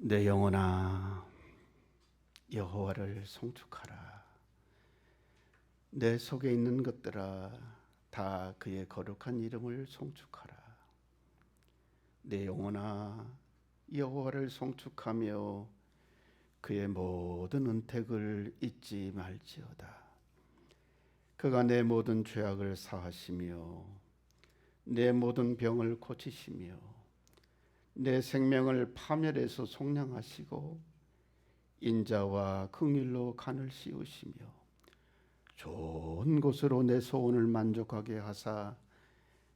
내 영혼아 여호와를 송축하라. 내 속에 있는 것들아 다 그의 거룩한 이름을 송축하라. 내 영혼아 여호와를 송축하며 그의 모든 은택을 잊지 말지어다. 그가 내 모든 죄악을 사하시며 내 모든 병을 고치시며 내 생명을 파멸에서 속량하시고 인자와 긍휼로 간을 씌우시며 좋은 곳으로 내 소원을 만족하게 하사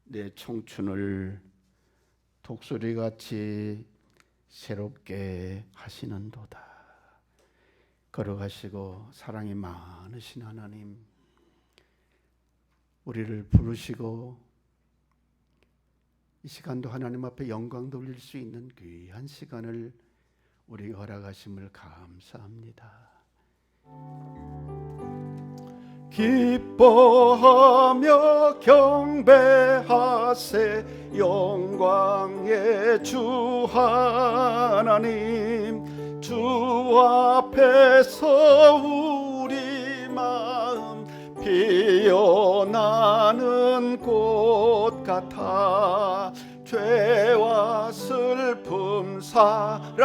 내 청춘을 독수리같이 새롭게 하시는도다. 걸어가시고 사랑이 많으신 하나님, 우리를 부르시고 이 시간도 하나님 앞에 영광 돌릴 수 있는 귀한 시간을 우리에게 허락하심을 감사합니다. 기뻐하며 경배하세 영광의 주 하나님. 주 앞에서 우리 마음 피어나는 꽃 같아 죄와 슬픔 사라지고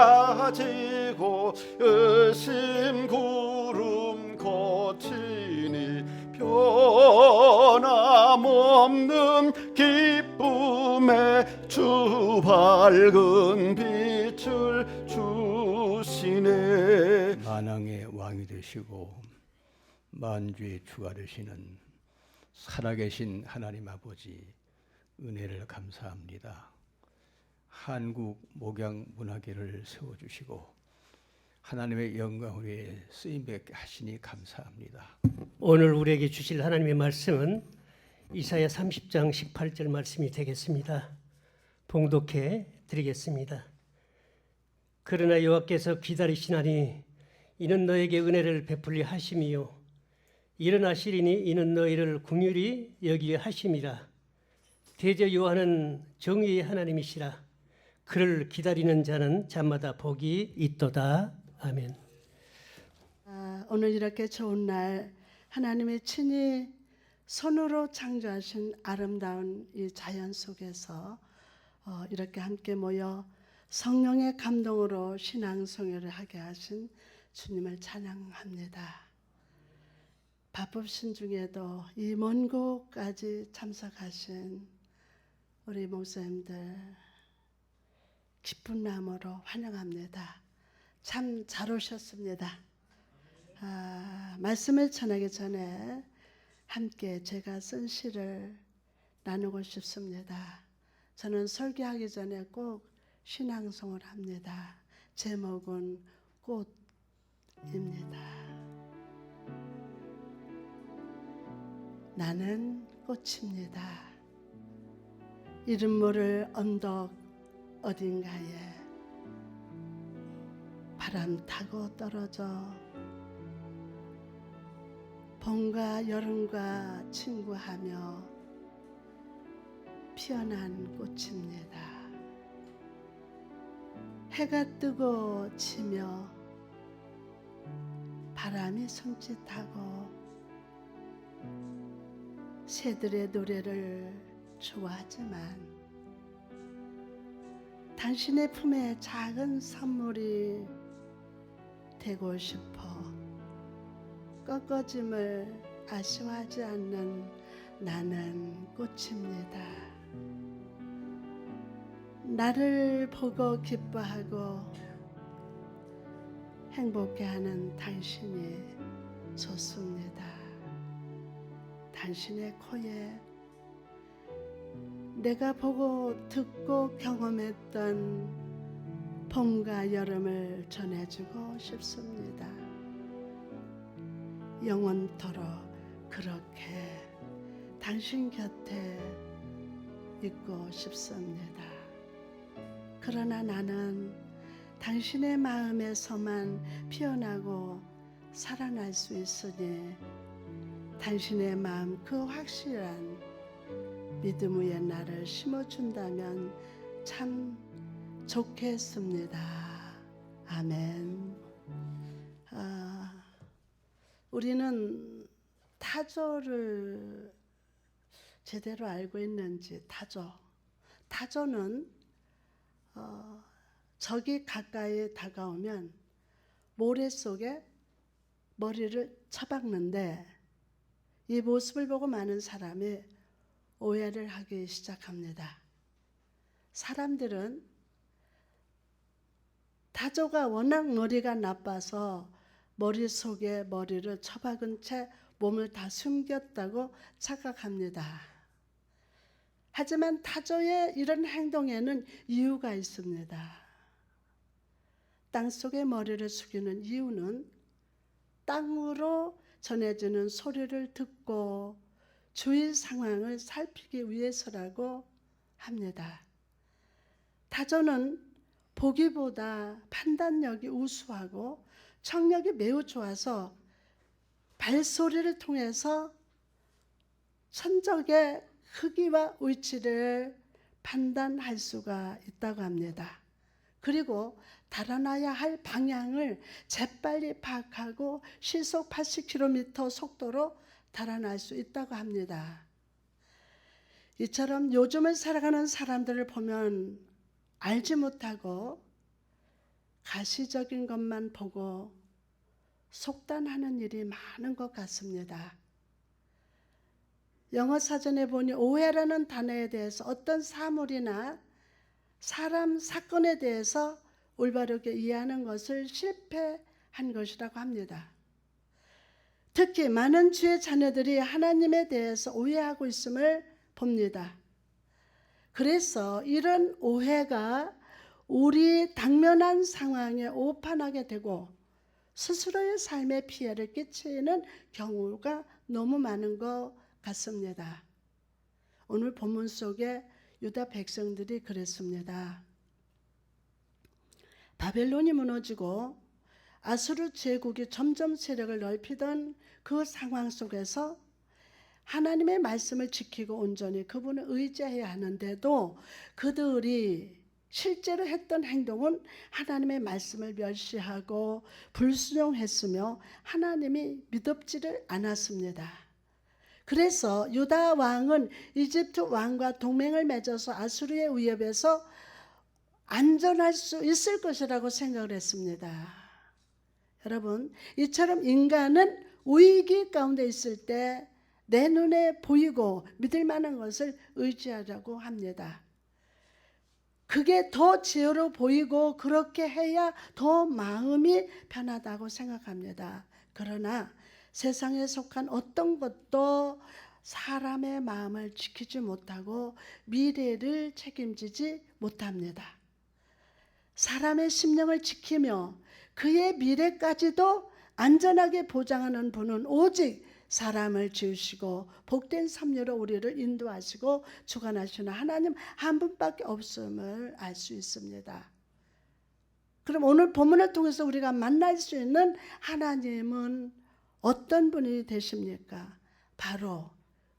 의심 구름 거치니 변함없는 기쁨의 주 밝은 빛을 주시네. 만왕의 왕이 되시고 만주의 주가 되시는 살아계신 하나님 아버지, 은혜를 감사합니다. 한국 목양문화계를 세워주시고 하나님의 영광을 위해 쓰임받게 하시니 감사합니다. 오늘 우리에게 주실 하나님의 말씀은 이사야 30장 18절 말씀이 되겠습니다. 봉독해 드리겠습니다. 그러나 여호와께서 기다리시나니 이는 너에게 은혜를 베풀리 하심이요 일어나시리니 이는 너희를 긍휼히 여기려 하심이라. 대저 여호와는 정의의 하나님이시라. 그를 기다리는 자는 잠마다 복이 있도다. 아멘. 오늘 이렇게 좋은 날 하나님의 친히 손으로 창조하신 아름다운 이 자연 속에서 이렇게 함께 모여 성령의 감동으로 신앙송회를 하게 하신 주님을 찬양합니다. 바쁘신 중에도 이 먼 곳까지 참석하신 우리 목사님들 기쁜 마음으로 환영합니다. 참 잘 오셨습니다. 말씀을 전하기 전에 함께 제가 쓴 시를 나누고 싶습니다. 저는 설교하기 전에 꼭 신앙송을 합니다. 제목은 꽃입니다. 나는 꽃입니다. 이름 모를 언덕 어딘가에 바람 타고 떨어져 봄과 여름과 친구하며 피어난 꽃입니다. 해가 뜨고 지며 바람이 손짓하고 새들의 노래를 좋아하지만 당신의 품에 작은 선물이 되고 싶어 꺾어짐을 아쉬워하지 않는 나는 꽃입니다. 나를 보고 기뻐하고 행복해하는 당신이 좋습니다. 당신의 코에 내가 보고 듣고 경험했던 봄과 여름을 전해주고 싶습니다. 영원토록 그렇게 당신 곁에 있고 싶습니다. 그러나 나는 당신의 마음에서만 피어나고 살아날 수 있으니 당신의 마음 그 확실한 믿음 위에 나를 심어준다면 참 좋겠습니다. 아멘. 우리는 타조를 제대로 알고 있는지. 타조는 적이 가까이 다가오면 모래 속에 머리를 쳐박는데, 이 모습을 보고 많은 사람이 오해를 하기 시작합니다. 사람들은 타조가 워낙 머리가 나빠서 머릿속에 머리를 처박은 채 몸을 다 숨겼다고 착각합니다. 하지만 타조의 이런 행동에는 이유가 있습니다. 땅속에 머리를 숙이는 이유는 땅으로 전해지는 소리를 듣고 주위 상황을 살피기 위해서라고 합니다. 타조는 보기보다 판단력이 우수하고 청력이 매우 좋아서 발소리를 통해서 천적의 크기와 위치를 판단할 수가 있다고 합니다. 그리고 달아나야 할 방향을 재빨리 파악하고 시속 80km 속도로 달아날 수 있다고 합니다. 이처럼 요즘을 살아가는 사람들을 보면 알지 못하고 가시적인 것만 보고 속단하는 일이 많은 것 같습니다. 영어 사전에 보니 오해라는 단어에 대해서 어떤 사물이나 사람, 사건에 대해서 올바르게 이해하는 것을 실패한 것이라고 합니다. 특히 많은 주의 자녀들이 하나님에 대해서 오해하고 있음을 봅니다. 그래서 이런 오해가 우리 당면한 상황에 오판하게 되고 스스로의 삶에 피해를 끼치는 경우가 너무 많은 것 같습니다. 오늘 본문 속에 유다 백성들이 그랬습니다. 바벨론이 무너지고 아수르 제국이 점점 세력을 넓히던 그 상황 속에서 하나님의 말씀을 지키고 온전히 그분을 의지해야 하는데도 그들이 실제로 했던 행동은 하나님의 말씀을 멸시하고 불순종했으며 하나님이 믿음지를 않았습니다. 그래서 유다 왕은 이집트 왕과 동맹을 맺어서 아수르의 위협에서 안전할 수 있을 것이라고 생각을 했습니다. 여러분, 이처럼 인간은 위기 가운데 있을 때 내 눈에 보이고 믿을 만한 것을 의지하려고 합니다. 그게 더 지혜로 보이고 그렇게 해야 더 마음이 편하다고 생각합니다. 그러나 세상에 속한 어떤 것도 사람의 마음을 지키지 못하고 미래를 책임지지 못합니다. 사람의 심령을 지키며 그의 미래까지도 안전하게 보장하는 분은 오직 사람을 지으시고 복된 섭리로 우리를 인도하시고 주관하시는 하나님 한 분밖에 없음을 알 수 있습니다. 그럼 오늘 본문을 통해서 우리가 만날 수 있는 하나님은 어떤 분이 되십니까? 바로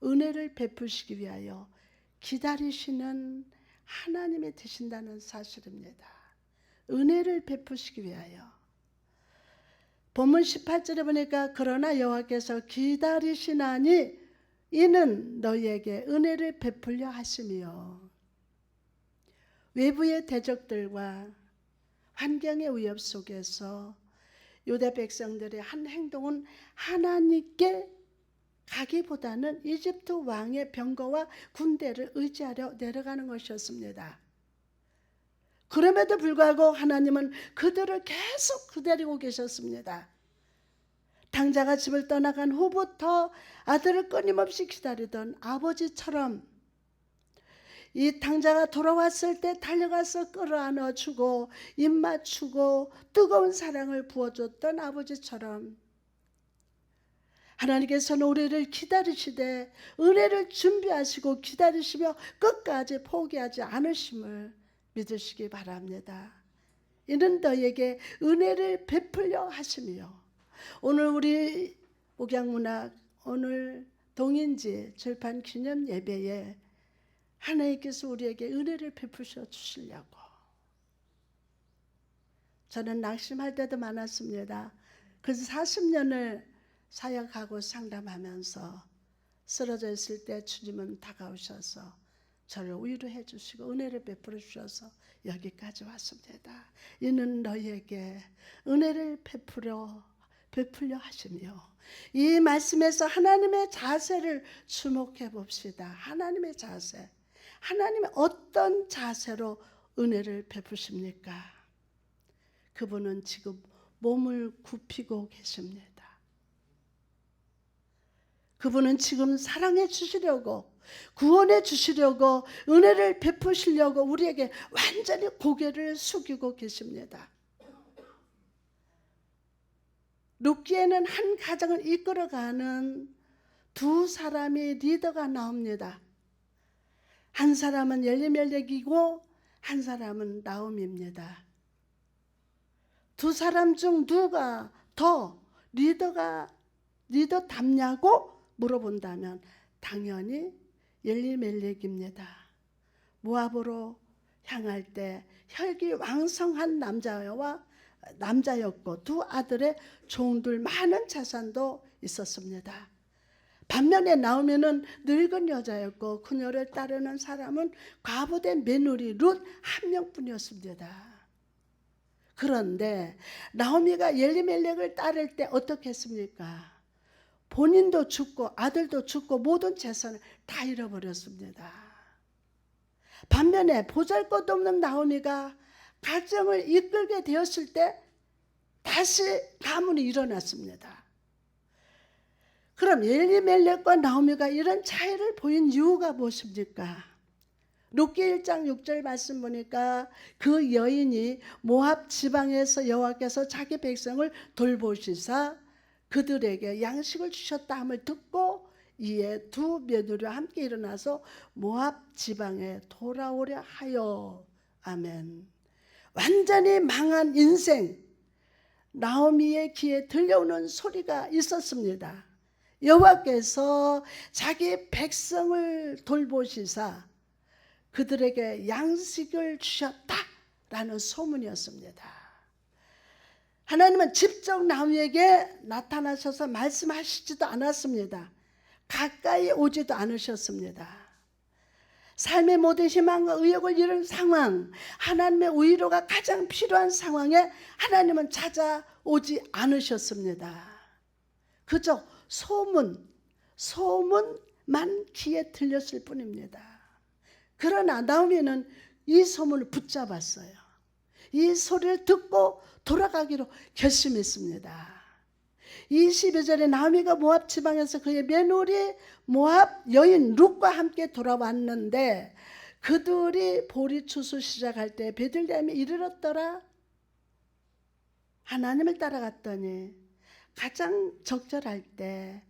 은혜를 베푸시기 위하여 기다리시는 하나님이 되신다는 사실입니다. 은혜를 베푸시기 위하여. 본문 18절에 보니까 그러나 여호와께서 기다리시나니 이는 너희에게 은혜를 베풀려 하심이요. 외부의 대적들과 환경의 위협 속에서 유다 백성들의 한 행동은 하나님께 가기보다는 이집트 왕의 병거와 군대를 의지하려 내려가는 것이었습니다. 그럼에도 불구하고 하나님은 그들을 계속 기다리고 계셨습니다. 당자가 집을 떠나간 후부터 아들을 끊임없이 기다리던 아버지처럼 이 당자가 돌아왔을 때 달려가서 끌어안아주고 입 맞추고 뜨거운 사랑을 부어줬던 아버지처럼 하나님께서는 우리를 기다리시되 은혜를 준비하시고 기다리시며 끝까지 포기하지 않으심을 믿으시기 바랍니다. 이는 너에게 은혜를 베풀려 하심이요. 오늘 우리 목양문학 오늘 동인지 절판 기념 예배에 하나님께서 우리에게 은혜를 베푸셔 주시려고 저는 낙심할 때도 많았습니다. 그래서 40년을 사역하고 상담하면서 쓰러져 있을 때 주님은 다가오셔서 저를 위로해 주시고 은혜를 베풀어 주셔서 여기까지 왔습니다. 이는 너희에게 은혜를 베풀려 하시며, 이 말씀에서 하나님의 자세를 주목해 봅시다. 하나님의 자세. 하나님의 어떤 자세로 은혜를 베푸십니까? 그분은 지금 몸을 굽히고 계십니다. 그분은 지금 사랑해 주시려고, 구원해 주시려고, 은혜를 베푸시려고 우리에게 완전히 고개를 숙이고 계십니다. 룻기에는 한 가정을 이끌어가는 두 사람의 리더가 나옵니다. 한 사람은 엘리멜렉이고 한 사람은 나오미입니다. 두 사람 중 누가 더 리더답냐고 물어본다면 당연히 엘리멜렉입니다. 모압으로 향할 때 혈기왕성한 남자였고 두 아들의 종들 많은 자산도 있었습니다. 반면에 나오미는 늙은 여자였고 그녀를 따르는 사람은 과부된 며느리 룻 한 명뿐이었습니다. 그런데 나오미가 엘리멜렉을 따를 때 어떻게 했습니까? 본인도 죽고 아들도 죽고 모든 재산을 다 잃어버렸습니다. 반면에 보잘것없는 나오미가 가정을 이끌게 되었을 때 다시 가문이 일어났습니다. 그럼 엘리멜렉과 나오미가 이런 차이를 보인 이유가 무엇입니까? 룻기 1장 6절 말씀 보니까 그 여인이 모압 지방에서 여호와께서 자기 백성을 돌보시사 그들에게 양식을 주셨다 함을 듣고 이에 두 며느리와 함께 일어나서 모압 지방에 돌아오려 하여. 아멘. 완전히 망한 인생, 나오미의 귀에 들려오는 소리가 있었습니다. 여호와께서 자기 백성을 돌보시사 그들에게 양식을 주셨다라는 소문이었습니다. 하나님은 직접 나오미에게 나타나셔서 말씀하시지도 않았습니다. 가까이 오지도 않으셨습니다. 삶의 모든 희망과 의욕을 잃은 상황, 하나님의 위로가 가장 필요한 상황에 하나님은 찾아오지 않으셨습니다. 그저 소문만 귀에 들렸을 뿐입니다. 그러나 나오미는 이 소문을 붙잡았어요. 이 소리를 듣고 돌아가기로 결심했습니다. 22절에 나오미가 모압 지방에서 그의 며느리 모압 여인 룻과 함께 돌아왔는데 그들이 보리 추수 시작할 때 베들레헴에 이르렀더라. 하나님을 따라갔더니 가장 적절할 때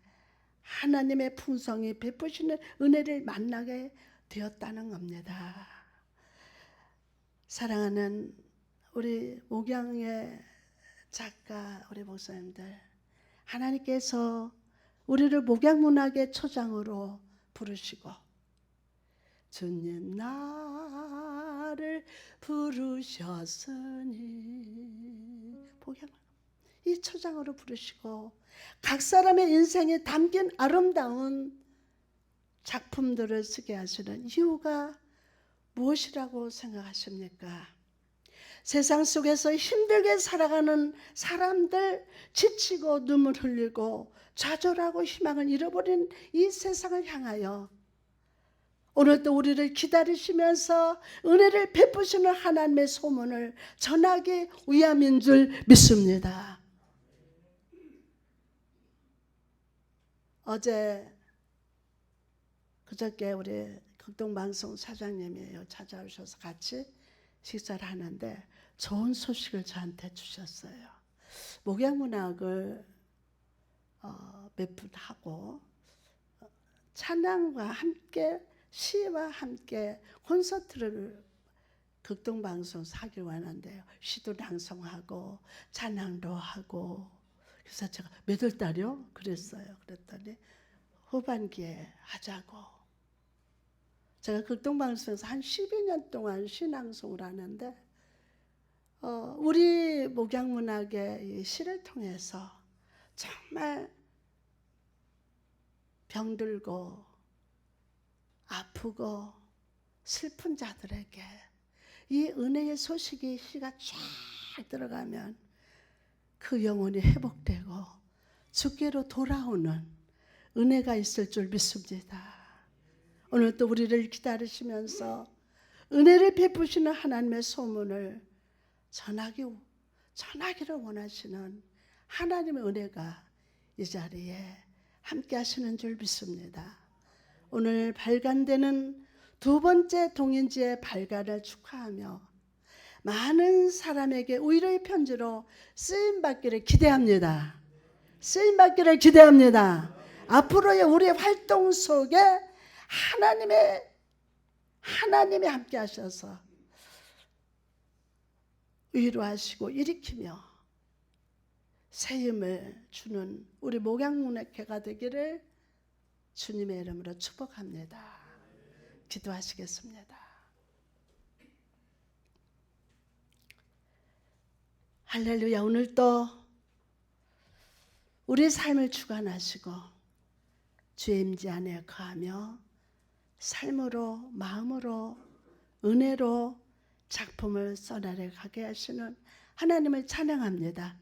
하나님의 풍성이 베푸시는 은혜를 만나게 되었다는 겁니다. 사랑하는 우리 목양의 작가, 우리 목사님들, 하나님께서 우리를 목양문학의 초장으로 부르시고 주님 나를 부르셨으니 이 초장으로 부르시고 각 사람의 인생에 담긴 아름다운 작품들을 쓰게 하시는 이유가 무엇이라고 생각하십니까? 세상 속에서 힘들게 살아가는 사람들, 지치고 눈물 흘리고 좌절하고 희망을 잃어버린 이 세상을 향하여 오늘도 우리를 기다리시면서 은혜를 베푸시는 하나님의 소문을 전하기 위함인 줄 믿습니다. 그저께 우리 극동방송 사장님이 찾아오셔서 같이 식사를 하는데 좋은 소식을 저한테 주셨어요. 목양문학을 몇 분 하고 찬양과 함께 시와 함께 콘서트를 극동방송에서 하기로 하는데요. 시도 낭송하고 찬양도 하고 그래서 제가 몇 월 달이요? 그랬어요. 그랬더니 후반기에 하자고. 제가 극동방송에서 한 12년 동안 시낭송을 하는데 우리 목양문학의 이 시를 통해서 정말 병들고 아프고 슬픈 자들에게 이 은혜의 소식이 시가 쫙 들어가면 그 영혼이 회복되고 주께로 돌아오는 은혜가 있을 줄 믿습니다. 오늘 또 우리를 기다리시면서 은혜를 베푸시는 하나님의 소문을 전하기를 원하시는 하나님의 은혜가 이 자리에 함께 하시는 줄 믿습니다. 오늘 발간되는 두 번째 동인지의 발간을 축하하며 많은 사람에게 위로의 편지로 쓰임받기를 기대합니다. 쓰임받기를 기대합니다. 앞으로의 우리의 활동 속에 하나님이 함께 하셔서 위로하시고 일으키며 새 힘을 주는 우리 목양문학회가 되기를 주님의 이름으로 축복합니다. 기도하시겠습니다. 할렐루야. 오늘도 우리 삶을 주관하시고 주의 임재 안에 거하며 삶으로 마음으로 은혜로 작품을 써나가게 하시는 하나님을 찬양합니다.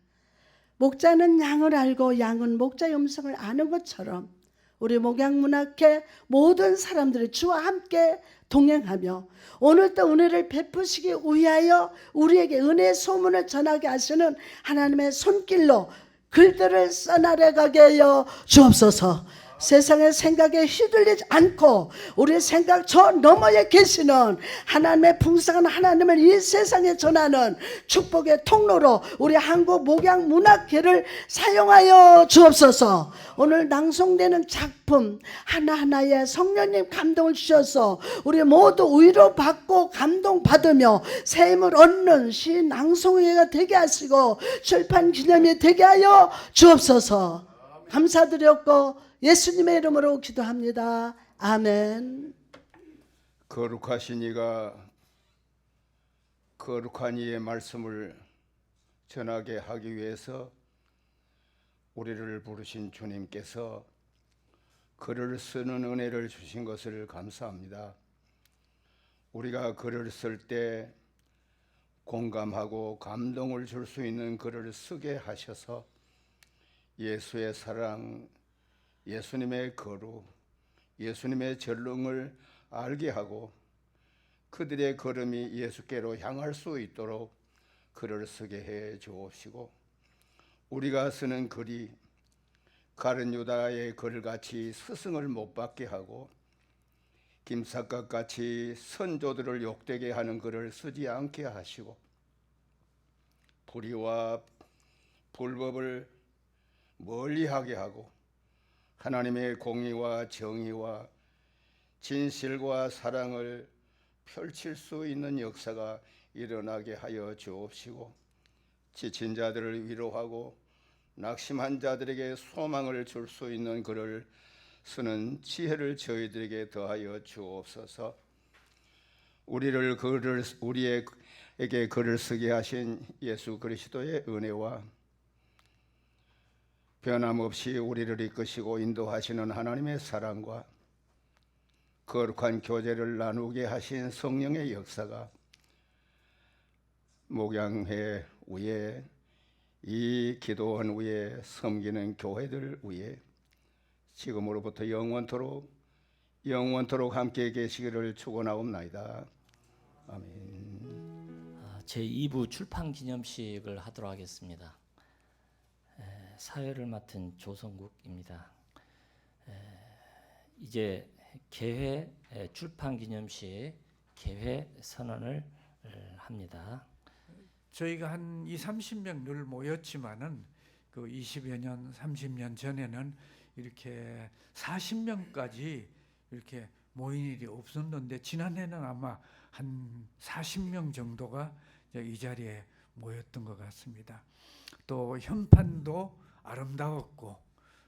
목자는 양을 알고 양은 목자의 음성을 아는 것처럼 우리 목양문학회 모든 사람들이 주와 함께 동행하며 오늘도 은혜를 베푸시기 위하여 우리에게 은혜의 소문을 전하게 하시는 하나님의 손길로 글들을 써나가게 하여 주옵소서. 세상의 생각에 휘둘리지 않고 우리의 생각 저 너머에 계시는 하나님의 풍성한 하나님을 이 세상에 전하는 축복의 통로로 우리 한국 목양문학회를 사용하여 주옵소서. 오늘 낭송되는 작품 하나하나에 성령님 감동을 주셔서 우리 모두 위로받고 감동받으며 새 힘을 얻는 시 낭송회가 되게 하시고 출판 기념이 되게 하여 주옵소서. 감사드렸고 예수님의 이름으로 기도합니다. 아멘. 거룩하신 이가 거룩한 이의 말씀을 전하게 하기 위해서 우리를 부르신 주님께서 글을 쓰는 은혜를 주신 것을 감사합니다. 우리가 글을 쓸 때 공감하고 감동을 줄 수 있는 글을 쓰게 하셔서 예수의 사랑, 예수님의 거룩, 예수님의 전능을 알게 하고 그들의 걸음이 예수께로 향할 수 있도록 글을 쓰게 해 주옵시고 우리가 쓰는 글이 가룟 유다의 글같이 스승을 못 받게 하고 김삿갓같이 선조들을 욕되게 하는 글을 쓰지 않게 하시고 불의와 불법을 멀리하게 하고 하나님의 공의와 정의와 진실과 사랑을 펼칠 수 있는 역사가 일어나게 하여 주옵시고 지친 자들을 위로하고 낙심한 자들에게 소망을 줄 수 있는 글을 쓰는 지혜를 저희들에게 더하여 주옵소서. 우리에게 글을 쓰게 하신 예수 그리스도의 은혜와 변함없이 우리를 이끄시고 인도하시는 하나님의 사랑과 거룩한 교제를 나누게 하신 성령의 역사가 목양회 위에 이 기도원 위에 섬기는 교회들 위에 지금으로부터 영원토록 함께 계시기를 축원하옵나이다. 아멘. 제2부 출판 기념식을 하도록 하겠습니다. 사회를 맡은 조성국입니다. 이제 개회 출판 기념식 개회 선언을 합니다. 저희가 한 20-30명 늘 모였지만은 그 20여 년, 30년 전에는 이렇게 40명까지 이렇게 모인 일이 없었는데 지난해는 아마 한 40명 정도가 이 자리에 모였던 것 같습니다. 또 현판도 아름다웠고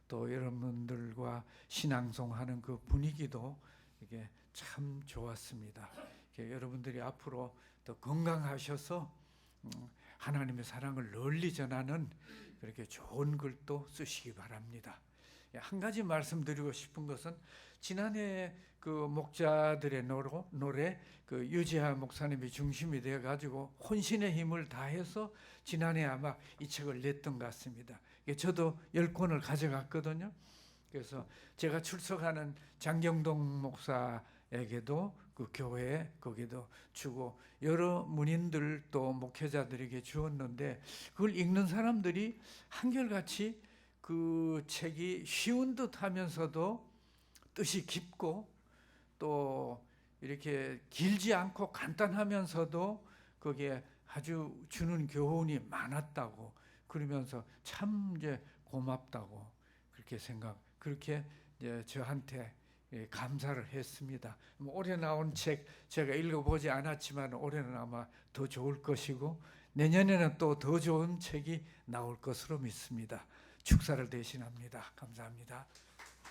또 여러분들과 신앙송하는 그 분위기도 이게 참 좋았습니다. 여러분들이 앞으로 더 건강하셔서 하나님의 사랑을 널리 전하는 그렇게 좋은 글도 쓰시기 바랍니다. 한 가지 말씀드리고 싶은 것은 지난해 그 목자들의 노래 그 유지하 목사님이 중심이 되어 가지고 혼신의 힘을 다해서 지난해 아마 이 책을 냈던 것 같습니다. 저도 10권을 가져갔거든요. 그래서 제가 출석하는 장경동 목사에게도 그 교회에 거기도 주고 여러 문인들 또 목회자들에게 주었는데 그걸 읽는 사람들이 한결같이 그 책이 쉬운 듯 하면서도 뜻이 깊고 또 이렇게 길지 않고 간단하면서도 거기에 아주 주는 교훈이 많았다고 그러면서 참 이제 고맙다고 그렇게 이제 저한테 감사를 했습니다. 올해 나온 책 제가 읽어보지 않았지만 올해는 아마 더 좋을 것이고 내년에는 또 더 좋은 책이 나올 것으로 믿습니다. 축사를 대신합니다. 감사합니다.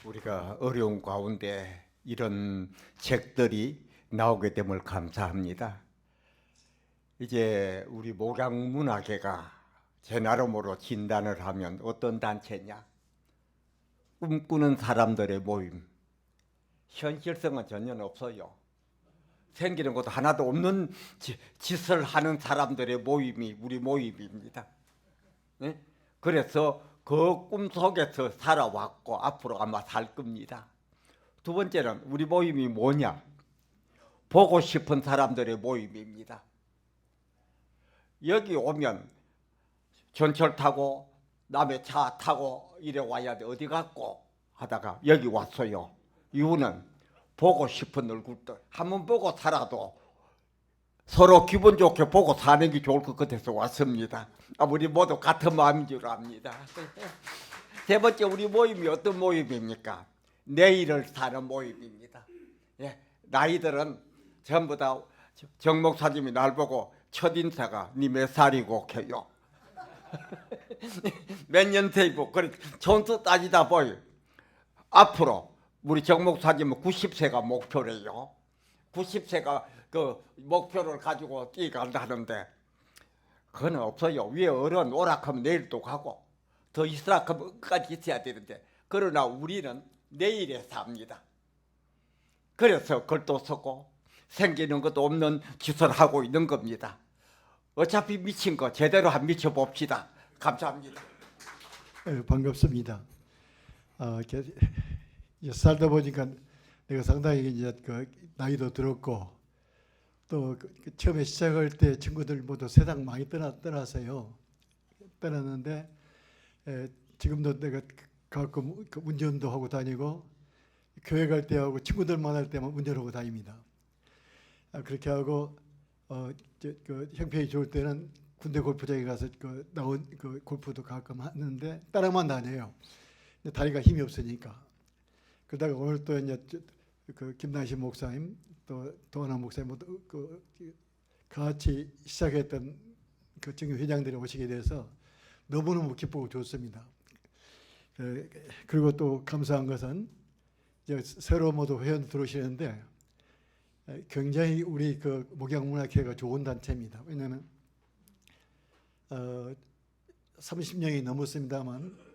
우리가 어려운 가운데 이런 책들이 나오게 됨을 감사합니다. 이제 우리 목양문화계가 제 나름으로 진단을 하면 어떤 단체냐? 꿈꾸는 사람들의 모임. 현실성은 전혀 없어요. 생기는 것도 하나도 없는 짓을 하는 사람들의 모임이 우리 모임입니다. 네? 그래서 그 꿈속에서 살아왔고 앞으로 아마 살 겁니다. 두 번째는 우리 모임이 뭐냐? 보고 싶은 사람들의 모임입니다. 여기 오면 전철 타고 남의 차 타고 이래 와야 돼. 어디 갔고 하다가 여기 왔어요. 이유는 보고 싶은 얼굴들 한번 보고 살아도 서로 기분 좋게 보고 사는 게 좋을 것 같아서 왔습니다. 우리 모두 같은 마음인 줄 압니다. 세 번째 우리 모임이 어떤 모임입니까? 내일을 사는 모임입니다. 예, 나이들은 전부 다 정 목사님이 날 보고 첫인사가 니 몇 살이고 해요. 몇 년생이고 그래 전수 따지다 보이 앞으로 우리 정 목사님은 90세가 목표래요. 90세가 그 목표를 가지고 뛰어간다는데 그건 없어요. 위에 어른 오락하면 내일도 가고 더 있으라하면 끝까지 있어야 되는데 그러나 우리는 내일에 삽니다. 그래서 글도 쓰고 생기는 것도 없는 짓을 하고 있는 겁니다. 어차피 미친 거 제대로 한 미쳐봅시다. 감사합니다. 반갑습니다. 이제 살다 보니까 내가 상당히 이제 그 나이도 들었고 또 처음에 시작할 때 친구들 모두 세상 많이 떠났어요. 떠났는데 지금도 내가 가끔 운전도 하고 다니고 교회 갈 때 하고 친구들 만날 때만 운전하고 다닙니다. 그렇게 하고 그 형편이 좋을 때는 군대 골프장에 가서 나온 골프도 가끔 하는데 따라만 다녀요. 근데 다리가 힘이 없으니까. 그러다가 오늘 또 이제 그 김남신 목사님 또 도하나 목사님 모두 같이 시작했던 그 정교 회장들이 오시게 돼서 너무너무 기쁘고 좋습니다. 그리고 또 감사한 것은 이제 새로 모두 회원 들어오시는데 굉장히 우리 그 목양문화회가 좋은 단체입니다. 왜냐하면 30년이 넘었습니다만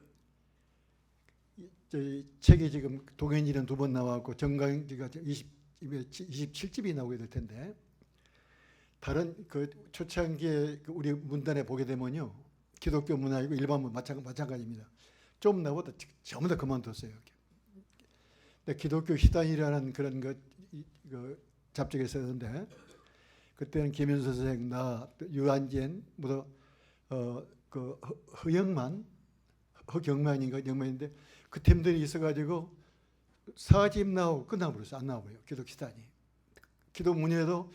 저희 책이 지금 동현이는 2번 나왔고 정강지가 27집이 나오게 될 텐데 다른 그 초창기에 우리 문단에 보게 되면요 기독교 문화이고 일반 문화 마찬가지입니다. 좀 나보다 전부 다 그만뒀어요. 근데 기독교 시단이라는 그런 그 잡지에 썼는데 그때는 김현수 선생, 나, 유한진, 그 허경만인가 영만인데 그 팀들이 있어가지고 4집 나오고 끝나버렸어요. 안 나오고요. 기독 시단이. 기독 문예도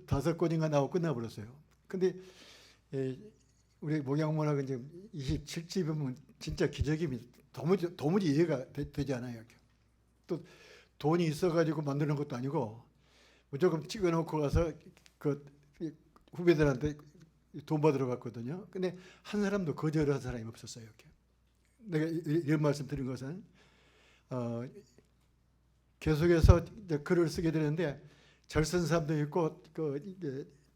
다섯 권인가 나오고 끝나버렸어요. 근데 우리 목양문학은 이제 27집이면 진짜 기적입니다. 도무지 이해가 되지 않아요. 또 돈이 있어가지고 만드는 것도 아니고 무조건 찍어놓고 가서 그 후배들한테 돈 받으러 갔거든요. 근데 한 사람도 거절한 사람이 없었어요. 이렇게. 내가 이런 말씀 드린 것은 계속해서 글을 쓰게 되는데 잘 쓴 사람도 있고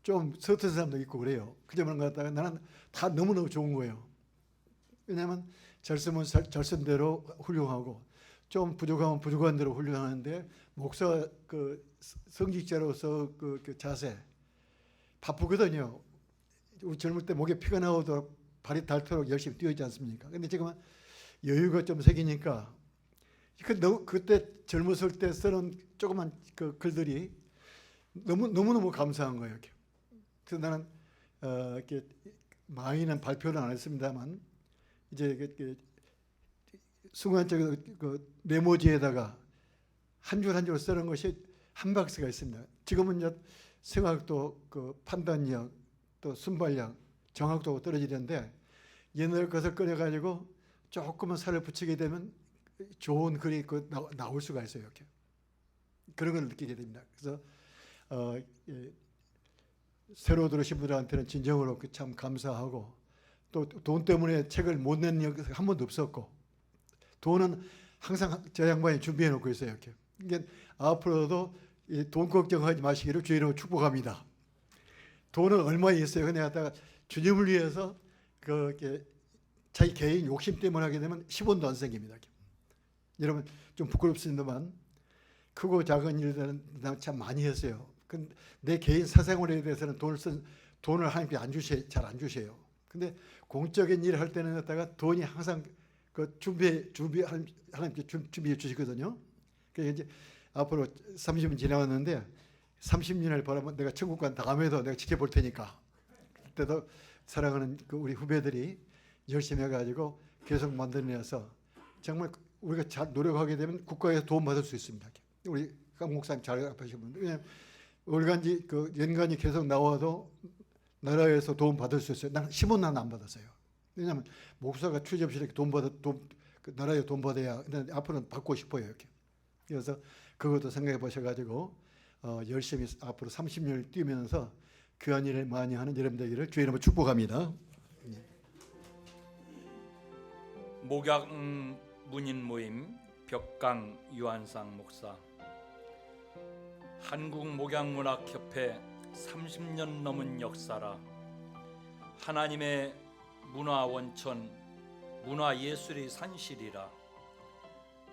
좀 서툰 사람도 있고 그래요. 그 점을 갖다가 나는 다 너무너무 좋은 거예요. 왜냐하면 잘 쓰면 잘 쓴 대로 훌륭하고 좀 부족하면 부족한 대로 훌륭하는데 목사 그 성직자로서 그 자세 바쁘거든요. 우리 젊을 때 목에 피가 나오도록 발이 닳도록 열심히 뛰어있지 않습니까? 근데 지금은 여유가 좀 생기니까 그때 젊었을 때 쓰는 조그만 그 글들이 너무너무 감사한 거예요. 이렇게. 그래서 나는 이렇게 많이는 발표는 안 했습니다만 이제 순간적인 그 메모지에다가 한 줄 한 줄 쓰는 것이 한 박스가 있습니다. 지금은 이제 생각도 그 판단력 또 순발력 정확도가 떨어지는데 옛날 것을 꺼내가지고 조금만 살을 붙이게 되면 좋은 글이 나올 수가 있어요. 이렇게 그런 걸 느끼게 됩니다. 그래서 새로 들으신 분들한테는 진정으로 참 감사하고 또 돈 때문에 책을 못 낸 적이 한 번도 없었고 돈은 항상 저 양반이 준비해 놓고 있어요. 이렇게. 이게 앞으로도 돈 걱정하지 마시기를 주의로 축복합니다. 돈은 얼마 있어요. 근데 갖다가 주님을 위해서 이렇게 자기 개인 욕심 때문에 하게 되면 10원도 안 생깁니다. 여러분 좀 부끄럽습니다만 크고 작은 일들은 참 많이 했어요. 근데 내 개인 사생활에 대해서는 돈을 하나님께 잘 안 주세요. 근데 공적인 일을 할 때는 갖다가 돈이 항상 그 하나님께 준비해 주시거든요. 그래서 이제 앞으로 30년 지나왔는데 30년을 바라면 내가 천국 간 다음에도 내가 지켜볼 테니까 그때도 사랑하는 그 우리 후배들이 열심히 해가지고 계속 만들어내서 정말 우리가 잘 노력하게 되면 국가에서 도움 받을 수 있습니다. 우리 강 목사님 잘 아시는 분. 왜냐면 연간이 계속 나와도 나라에서 도움 받을 수 있어요. 난 10원 안 받았어요. 왜냐하면 목사가 취재없이 나라에 돈 받아야 앞으로는 받고 싶어요. 이렇게. 그래서 그것도 생각해 보셔가지고 열심히 앞으로 30년을 뛰면서 귀한 일을 많이 하는 여러분 되기를 주의 이름으로 축복합니다. 목약 문인 모임 벽강 유한상 목사. 한국목약문학협회 30년 넘은 역사라 하나님의 문화원천, 문화예술의 산실이라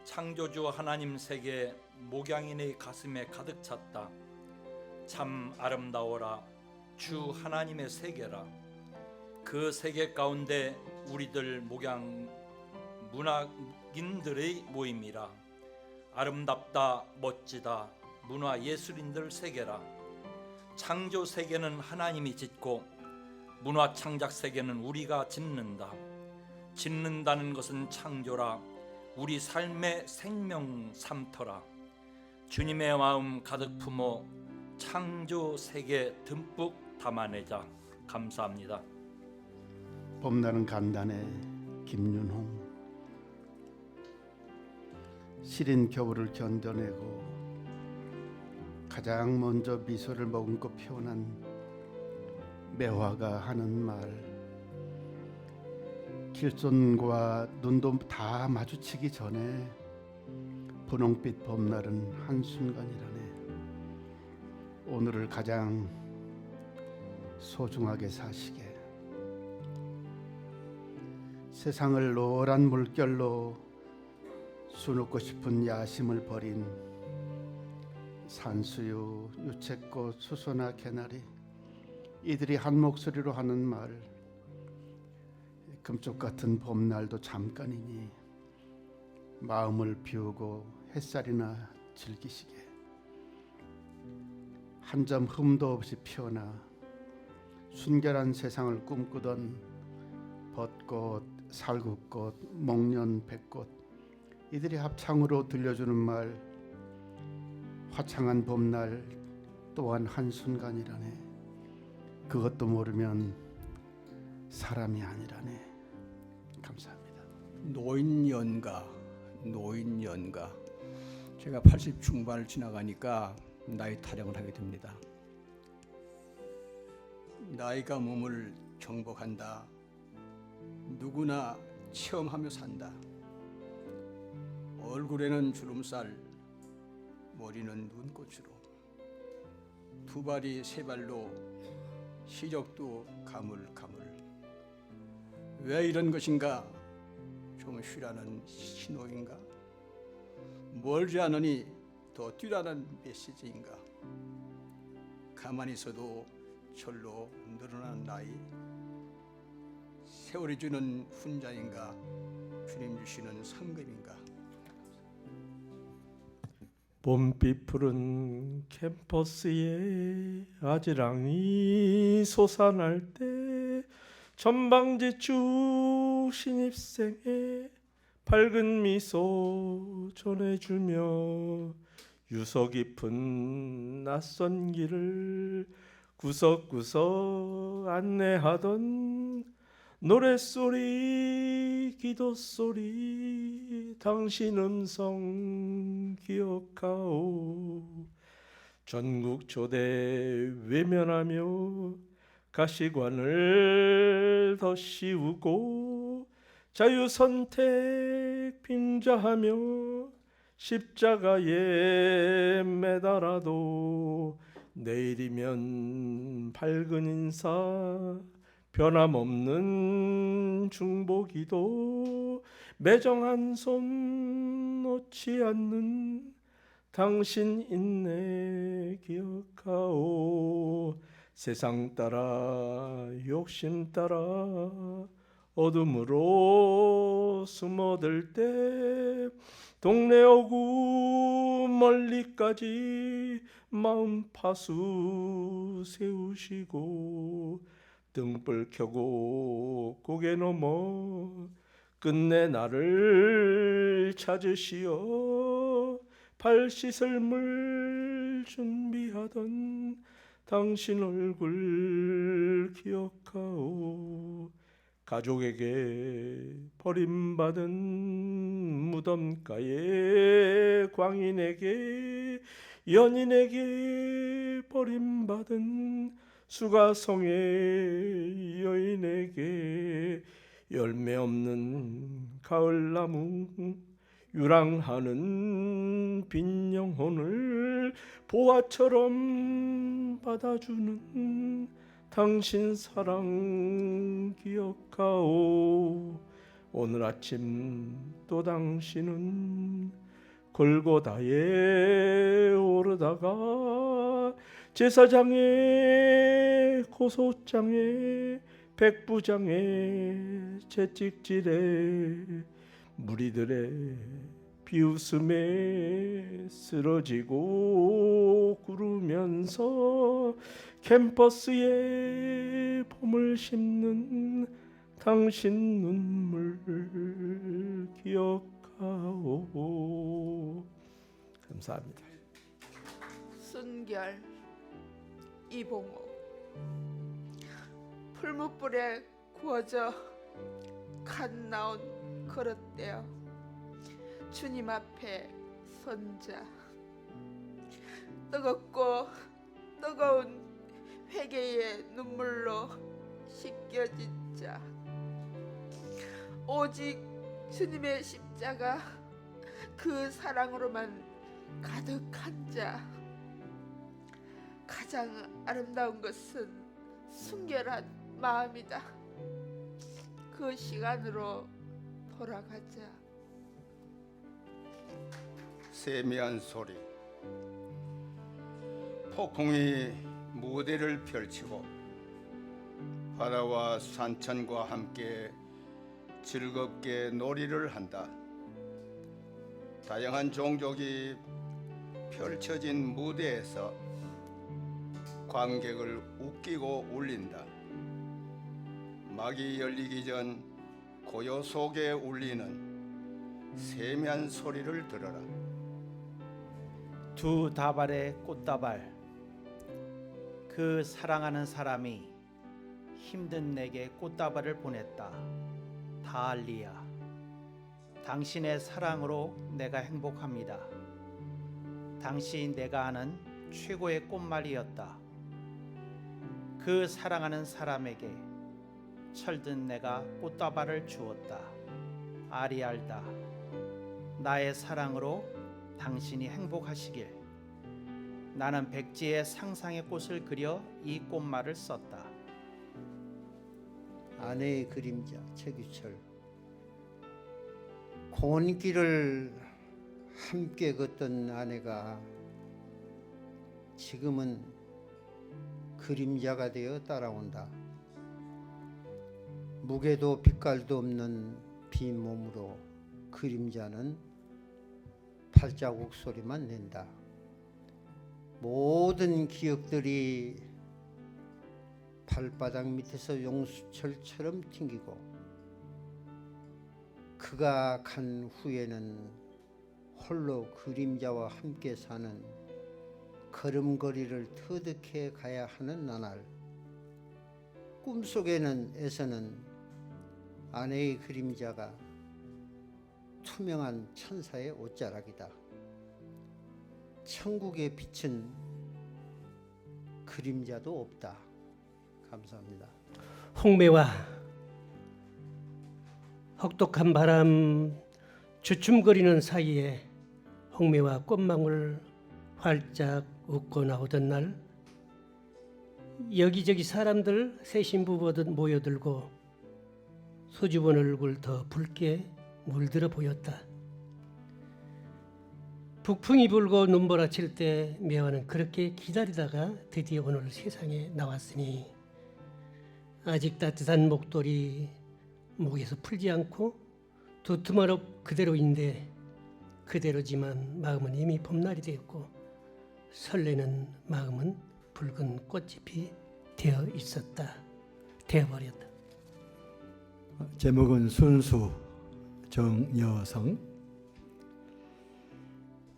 창조주 하나님 세계 목양인의 가슴에 가득 찼다. 참 아름다워라 주 하나님의 세계라. 그 세계 가운데 우리들 문학인들의 모임이라. 아름답다 멋지다 문화예술인들 세계라. 창조 세계는 하나님이 짓고 문화 창작 세계는 우리가 짓는다. 짓는다는 것은 창조라. 우리 삶의 생명 삼터라. 주님의 마음 가득 품어 창조 세계 듬뿍 담아내자. 감사합니다. 봄날은 간단해. 김윤홍. 시린 겨울을 견뎌내고 가장 먼저 미소를 머금고 표현한 매화가 하는 말. 길손과 눈도 다 마주치기 전에 분홍빛 봄날은 한순간이라네. 오늘을 가장 소중하게 사시게. 세상을 노란 물결로 수놓고 싶은 야심을 버린 산수유, 유채꽃, 수소나 개나리, 이들이 한 목소리로 하는 말. 금쪽 같은 봄날도 잠깐이니 마음을 비우고 햇살이나 즐기시게. 한 점 흠도 없이 피어나 순결한 세상을 꿈꾸던 벚꽃, 살구꽃, 목련, 백꽃, 이들이 합창으로 들려주는 말. 화창한 봄날 또한 한순간이라네. 그것도 모르면 사람이 아니라네. 감사합니다. 노인연가. 제가 80 중반을 지나가니까 나이 타령을 하게 됩니다. 나이가 몸을 정복한다. 누구나 체험하며 산다. 얼굴에는 주름살, 머리는 눈꽃으로, 두 발이 세 발로 시적도 가물가물. 왜 이런 것인가? 좀 쉬라는 신호인가? 멀지 않으니 더 뛰라는 메시지인가? 가만히 있어도 절로 늘어나는 나이, 세월이 주는 훈장인가? 주님 주시는 상급인가? 봄빛 푸른 캠퍼스에 아지랑이 솟아날 때 전방지축 신입생의 밝은 미소 전해주며 유서 깊은 낯선 길을 구석구석 안내하던 노랫소리 기도소리 당신 음성 기억하오. 전국 조대 외면하며 가시관을 더 씌우고 자유선택 빙자하며 십자가에 매달아도 내일이면 밝은 인사 변함없는 중보기도 매정한 손 놓지 않는 당신 인내 기억하오. 세상 따라 욕심 따라 어둠으로 숨어들 때 동네 오고 멀리까지 마음 파수 세우시고 등불 켜고 고개 넘어 끝내 나를 찾으시어 발 씻을 물 준비하던 당신 얼굴 기억하오. 가족에게 버림받은 무덤가에 광인에게 연인에게 버림받은 수가성의 여인에게 열매 없는 가을나무 유랑하는 빈 영혼을 보화처럼 받아주는 당신 사랑 기억하오. 오늘 아침 또 당신은 골고다에 오르다가 제사장의 고소장에 백부장의 채찍질에 무리들의 비웃음에 쓰러지고 구르면서 캠퍼스에 봄을 심는 당신 눈물 기억하오. 감사합니다. 순결 이봉호. 풀무불에 구워져 갓 나온 그릇되어 주님 앞에 선자. 뜨겁고 뜨거운 회개의 눈물로 씻겨진 자. 오직 주님의 십자가 그 사랑으로만 가득한 자. 가장 아름다운 것은 순결한 마음이다. 그 시간으로 돌아가자. 세미한 소리. 폭풍이 무대를 펼치고 바다와 산천과 함께 즐겁게 놀이를 한다. 다양한 종족이 펼쳐진 무대에서 관객을 웃기고 울린다. 막이 열리기 전 고요 속에 울리는 세미한 소리를 들어라. 두 다발의 꽃다발. 그 사랑하는 사람이 힘든 내게 꽃다발을 보냈다. 다알리야. 당신의 사랑으로 내가 행복합니다. 당시 내가 아는 최고의 꽃말이었다. 그 사랑하는 사람에게 철든 내가 꽃다발을 주었다. 아리알다. 나의 사랑으로 당신이 행복하시길. 나는 백지에 상상의 꽃을 그려 이 꽃말을 썼다. 아내의 그림자 최규철. 고온길을 함께 걷던 아내가 지금은 그림자가 되어 따라온다. 무게도 빛깔도 없는 빈 몸으로 그림자는 발자국 소리만 낸다. 모든 기억들이 발바닥 밑에서 용수철처럼 튕기고 그가 간 후에는 홀로 그림자와 함께 사는 걸음걸이를 터득해 가야 하는 나날. 꿈속에는 에서는 아내의 그림자가 투명한 천사의 옷자락이다. 천국의 빛은 그림자도 없다. 감사합니다. 홍매와 혹독한 바람 주춤거리는 사이에 홍매와 꽃망울 활짝 웃고 나오던 날, 여기저기 사람들 새신부보듯 모여들고 수줍은 얼굴 더 붉게 물들어 보였다. 북풍이 불고 눈보라칠 때 매화는 그렇게 기다리다가 드디어 오늘 세상에 나왔으니 아직 따뜻한 목도리 목에서 풀지 않고 두툼하러 그대로인데 그대로지만 마음은 이미 봄날이 되었고 설레는 마음은 붉은 꽃잎이 되어 있었다. 되어버렸다. 제목은 순수 정여성.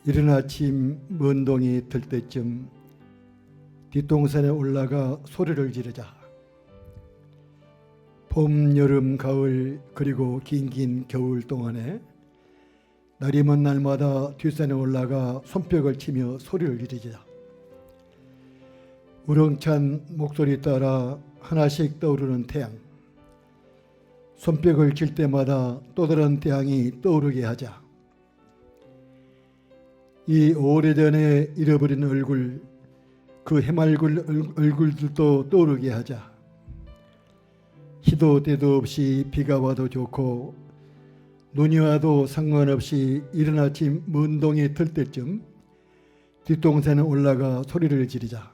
이른 아침 먼 동이 들 때쯤 뒷동산에 올라가 소리를 지르자. 봄, 여름, 가을 그리고 긴긴 겨울 동안에 날이 먼 날마다 뒷산에 올라가 손뼉을 치며 소리를 지르자. 우렁찬 목소리 따라 하나씩 떠오르는 태양. 손뼉을 칠 때마다 또 다른 태양이 떠오르게 하자. 이 오래전에 잃어버린 얼굴, 그 해맑은 얼굴들도 떠오르게 하자. 시도 때도 없이 비가 와도 좋고 눈이 와도 상관없이 이른 아침 먼 동이 들 때쯤 뒷동산에 올라가 소리를 지르자.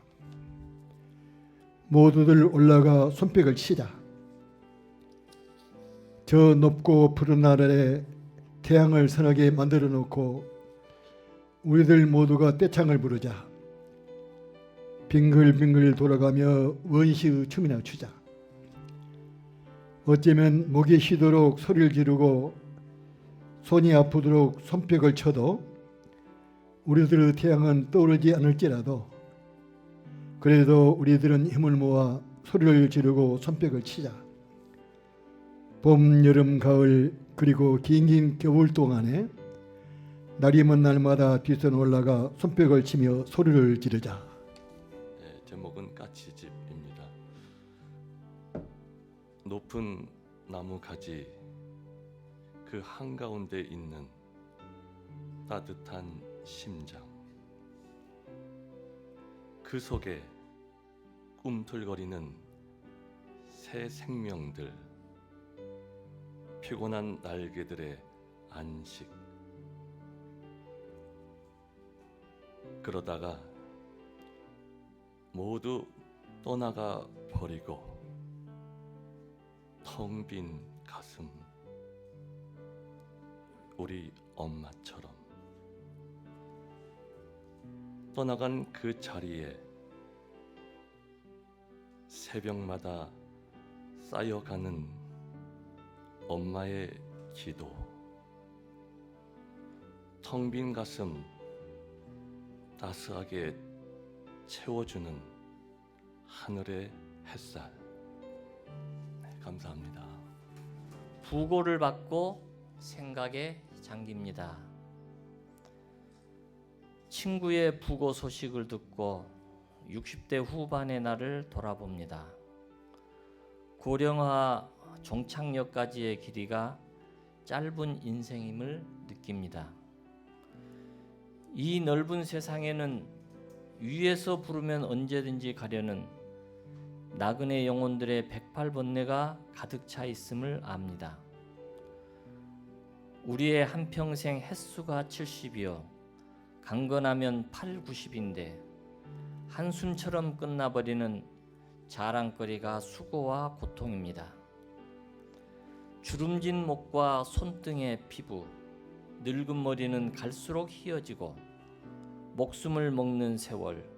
모두들 올라가 손뼉을 치자. 저 높고 푸른 하늘에 태양을 서너게 만들어 놓고 우리들 모두가 떼창을 부르자. 빙글빙글 돌아가며 원시의 춤이나 추자. 어쩌면 목이 쉬도록 소리를 지르고 손이 아프도록 손뼉을 쳐도 우리들의 태양은 떠오르지 않을지라도 그래도 우리들은 힘을 모아 소리를 지르고 손뼉을 치자. 봄, 여름, 가을 그리고 긴긴 겨울 동안에 날이 먼 날마다 뒷산 올라가 손뼉을 치며 소리를 지르자. 네, 제목은 까치집입니다. 높은 나무 가지 그 한가운데 있는 따뜻한 심장, 그 속에 꿈틀거리는 새 생명들, 피곤한 날개들의 안식. 그러다가 모두 떠나가 버리고 텅 빈 가슴, 우리 엄마처럼 떠나간 그 자리에 새벽마다 쌓여가는 엄마의 기도, 텅 빈 가슴 따스하게 채워주는 하늘의 햇살. 네, 감사합니다. 부고를 받고 생각에 잠깁니다. 친구의 부고 소식을 듣고 60대 후반의 나를 돌아봅니다. 고령화 종착역까지의 길이가 짧은 인생임을 느낍니다. 이 넓은 세상에는 위에서 부르면 언제든지 가려는 나그네 영혼들의 108번뇌가 가득 차 있음을 압니다. 우리의 한평생 햇수가 70이요 강건하면 8, 90인데 한숨처럼 끝나버리는 자랑거리가 수고와 고통입니다. 주름진 목과 손등의 피부, 늙은 머리는 갈수록 희어지고 목숨을 먹는 세월,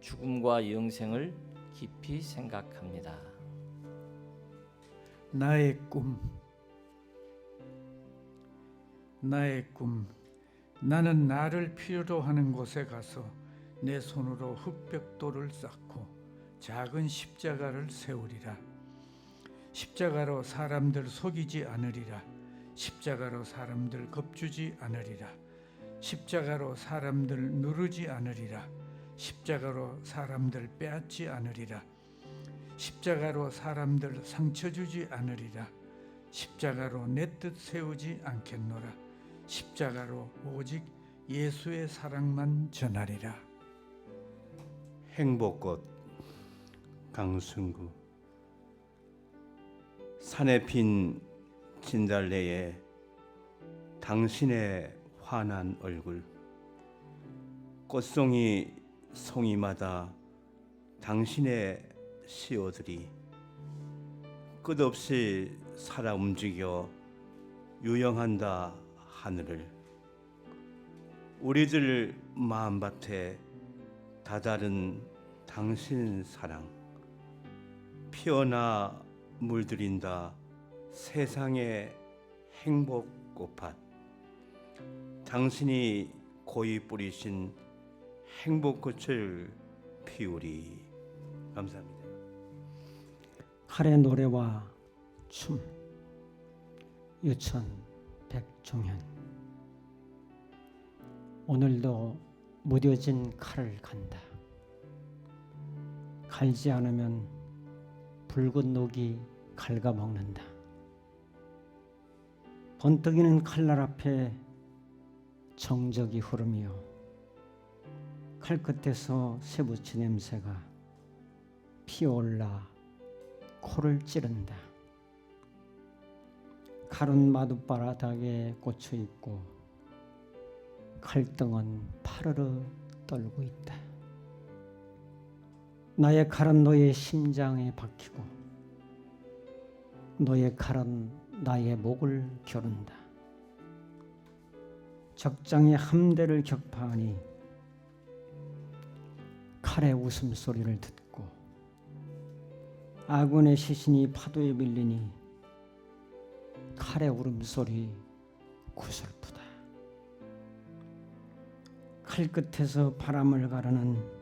죽음과 영생을 깊이 생각합니다. 나의 꿈. 나는 나를 필요로 하는 곳에 가서 내 손으로 흙벽돌을 쌓고 작은 십자가를 세우리라. 십자가로 사람들 속이지 않으리라. 십자가로 사람들 겁주지 않으리라. 십자가로 사람들 누르지 않으리라. 십자가로 사람들 빼앗지 않으리라. 십자가로 사람들 상처 주지 않으리라. 십자가로 내 뜻 세우지 않겠노라. 십자가로 오직 예수의 사랑만 전하리라. 행복꽃 강승구. 산에 핀 진달래에 당신의 환한 얼굴, 꽃송이 송이마다 당신의 시오들이 끝없이 살아 움직여 유영한다 하늘을. 우리들 마음밭에 다다른 당신 사랑, 피어나 물들인다 세상의 행복꽃밭. 당신이 고이 뿌리신 행복꽃을 피우리. 감사합니다. 칼의 노래와 춤. 유천 백종현. 오늘도 무뎌진 칼을 간다. 갈지 않으면 붉은 녹이 갉아먹는다. 번뜩이는 칼날 앞에 정적이 흐르며 칼끝에서 쇠붙이 냄새가 피어올라 코를 찌른다. 칼은 마룻바닥에 꽂혀 있고 칼등은 파르르 떨고 있다. 나의 칼은 너의 심장에 박히고 너의 칼은 나의 목을 겨룬다. 적장의 함대를 격파하니 칼의 웃음소리를 듣고 아군의 시신이 파도에 밀리니 칼의 울음소리 구슬프다. 칼끝에서 바람을 가르는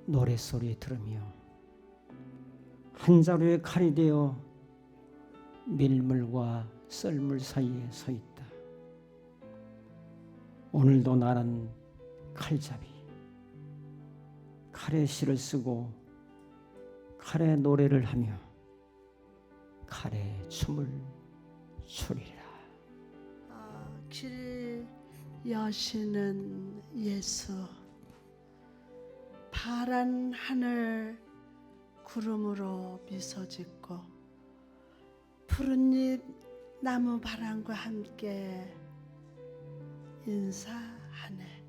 노랫소리 들으며 한 자루의 칼이 되어 밀물과 썰물 사이에 서 있다. 오늘도 나는 칼잡이, 칼의 시를 쓰고 칼의 노래를 하며 칼의 춤을 추리라. 길 여시는 예수, 파란 하늘 구름으로 미소 짓고 푸른잎 나무 바람과 함께 인사하네.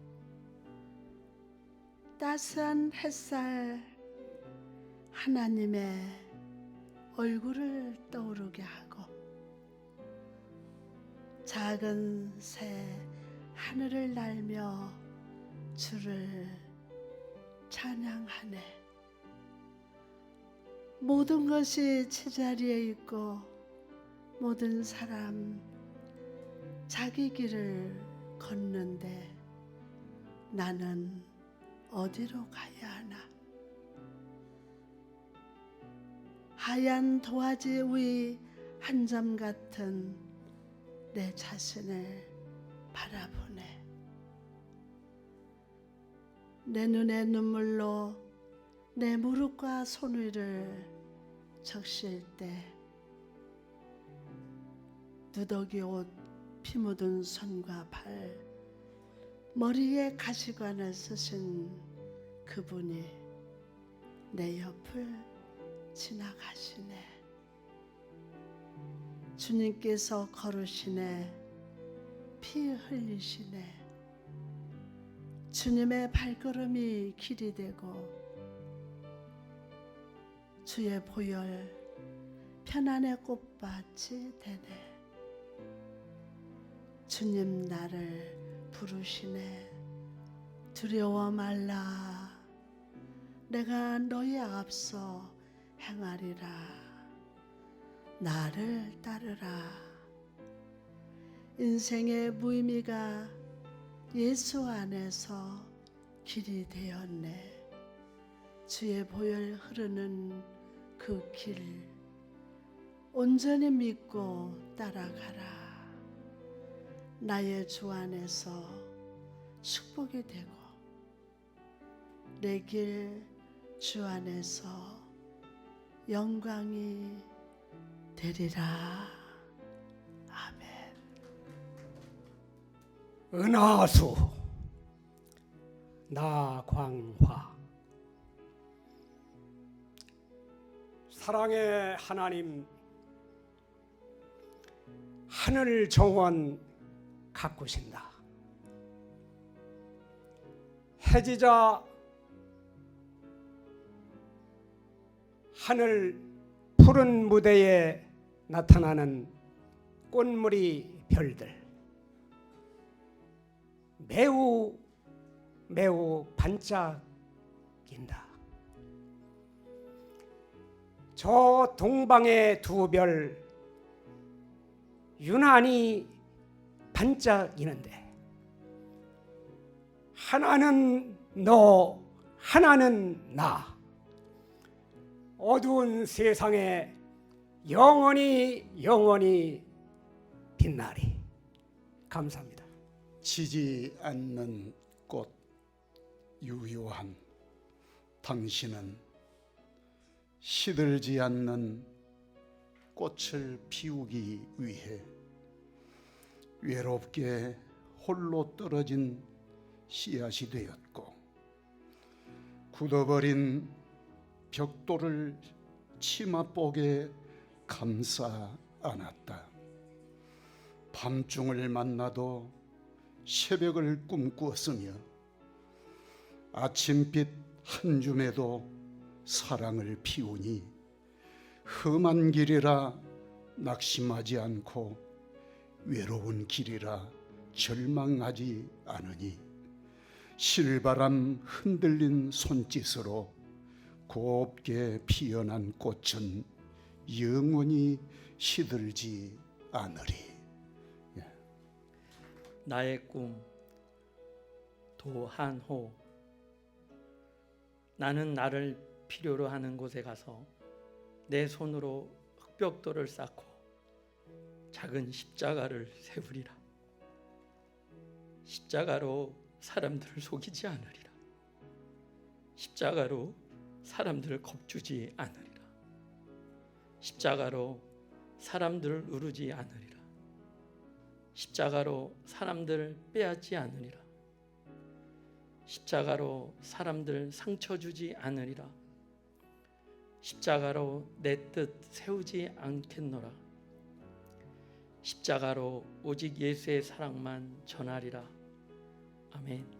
따스한 햇살 하나님의 얼굴을 떠오르게 하고 작은 새 하늘을 날며 주를 찬양하네. 모든 것이 제자리에 있고 모든 사람 자기 길을 걷는데 나는 어디로 가야 하나? 하얀 도화지 위 한 점 같은 내 자신을 바라보네. 내 눈에 눈물로 내 무릎과 손 위를 적실 때 누더기 옷 피 묻은 손과 발, 머리에 가시관을 쓰신 그분이 내 옆을 지나가시네. 주님께서 걸으시네. 피 흘리시네. 주님의 발걸음이 길이 되고 주의 보혈 편안의 꽃밭이 되네. 주님 나를 부르시네. 두려워 말라. 내가 너희 앞서 행하리라. 나를 따르라. 인생의 무의미가 예수 안에서 길이 되었네. 주의 보혈 흐르는 그 길 온전히 믿고 따라가라. 나의 주 안에서 축복이 되고 내 길 주 안에서 영광이 되리라. 아멘. 은하수 나광화. 사랑의 하나님, 하늘 정원 가꾸신다. 해지자 하늘 푸른 무대에 나타나는 꽃무리 별들, 매우 반짝인다. 저 동방의 두 별 유난히 반짝이는데 하나는 너, 하나는 나. 어두운 세상에 영원히 빛나리. 감사합니다. 지지 않는 꽃 유효한 당신은 시들지 않는 꽃을 피우기 위해 외롭게 홀로 떨어진 씨앗이 되었고 굳어버린 벽돌을 치맛복에 감싸 안았다. 밤중을 만나도 새벽을 꿈꾸었으며 아침빛 한 줌에도 사랑을 피우니 험한 길이라 낙심하지 않고 외로운 길이라 절망하지 않으니 실바람 흔들린 손짓으로 곱게 피어난 꽃은 영원히 시들지 않으리. 나의 꿈 도한호. 나는 나를 필요로 하는 곳에 가서 내 손으로 흙벽돌을 쌓고 작은 십자가를 세우리라. 십자가로 사람들을 속이지 않으리라. 십자가로 사람들을 겁주지 않으리라. 십자가로 사람들을 누르지 않으리라. 십자가로 사람들을 빼앗지 않으리라. 십자가로 사람들 상처 주지 않으리라. 십자가로 내 뜻 세우지 않겠노라. 십자가로 오직 예수의 사랑만 전하리라. 아멘.